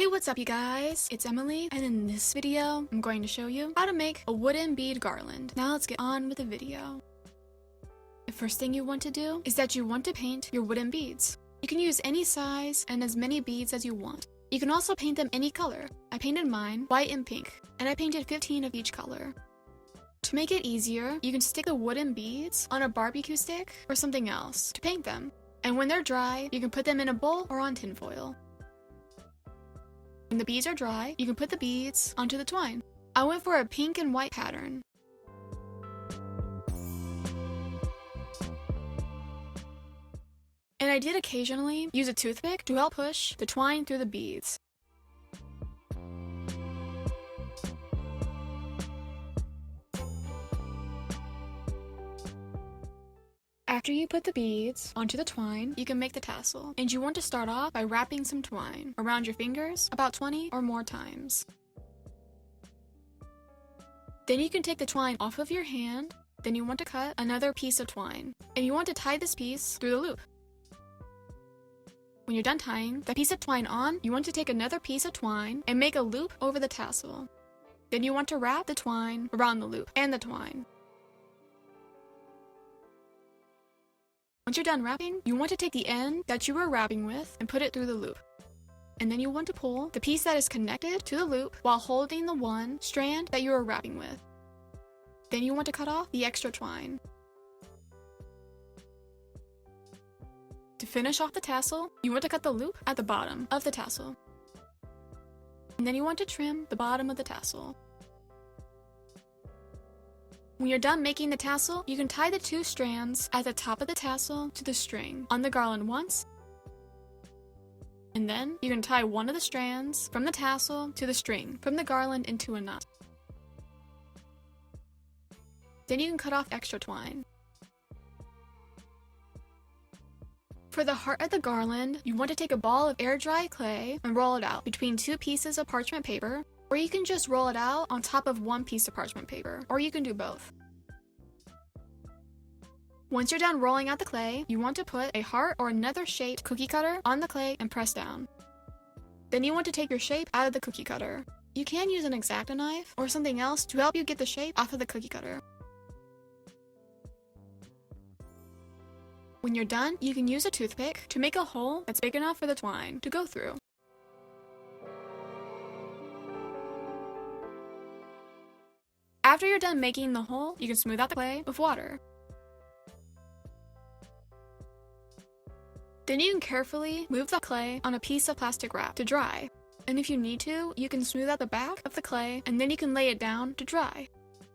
Hey, what's up you guys? It's Emily, and in this video, I'm going to show you how to make a wooden bead garland. Now let's get on with the video. The first thing you want to do is that you want to paint your wooden beads. You can use any size and as many beads as you want. You can also paint them any color. I painted mine white and pink, and I painted 15 of each color. To make it easier, you can stick the wooden beads on a barbecue stick or something else to paint them. And when they're dry, you can put them in a bowl or on tinfoil. When the beads are dry, you can put the beads onto the twine. I went for a pink and white pattern. And I did occasionally use a toothpick to help push the twine through the beads. After you put the beads onto the twine, you can make the tassel. And you want to start off by wrapping some twine around your fingers about 20 or more times. Then you can take the twine off of your hand. Then you want to cut another piece of twine. And you want to tie this piece through the loop. When you're done tying the piece of twine on, you want to take another piece of twine and make a loop over the tassel. Then you want to wrap the twine around the loop and the twine. Once you're done wrapping, you want to take the end that you were wrapping with and put it through the loop. And then you want to pull the piece that is connected to the loop while holding the one strand that you were wrapping with. Then you want to cut off the extra twine. To finish off the tassel, you want to cut the loop at the bottom of the tassel. And then you want to trim the bottom of the tassel. When you're done making the tassel, you can tie the two strands at the top of the tassel to the string on the garland once. And then you can tie one of the strands from the tassel to the string from the garland into a knot. Then you can cut off extra twine. For the heart of the garland, you want to take a ball of air-dry clay and roll it out between two pieces of parchment paper. Or you can just roll it out on top of one piece of parchment paper, or you can do both. Once you're done rolling out the clay, you want to put a heart or another shaped cookie cutter on the clay and press down. Then you want to take your shape out of the cookie cutter. You can use an X-Acto knife or something else to help you get the shape off of the cookie cutter. When you're done, you can use a toothpick to make a hole that's big enough for the twine to go through. After you're done making the hole, you can smooth out the clay with water. Then you can carefully move the clay on a piece of plastic wrap to dry. And if you need to, you can smooth out the back of the clay and then you can lay it down to dry.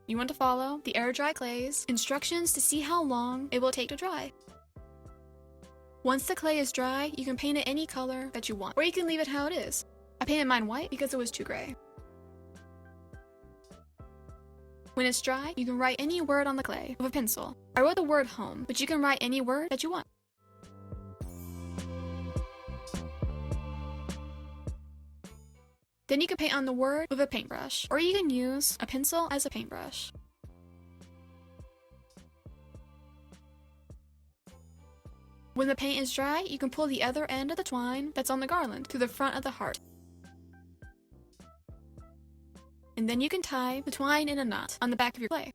You want to follow the air-dry clay's instructions to see how long it will take to dry. Once the clay is dry, you can paint it any color that you want, or you can leave it how it is. I painted mine white because it was too gray. When it's dry, you can write any word on the clay with a pencil. I wrote the word home, but you can write any word that you want. Then you can paint on the word with a paintbrush, or you can use a pencil as a paintbrush. When the paint is dry, you can pull the other end of the twine that's on the garland to the front of the heart. And then you can tie the twine in a knot on the back of your clay.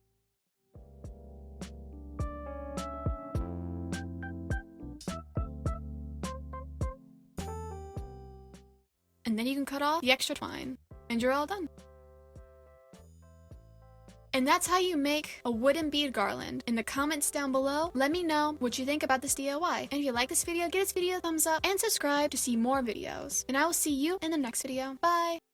And then you can cut off the extra twine, and you're all done. And that's how you make a wooden bead garland. In the comments down below, let me know what you think about this DIY. And if you like this video, give this video a thumbs up and subscribe to see more videos. And I will see you in the next video. Bye!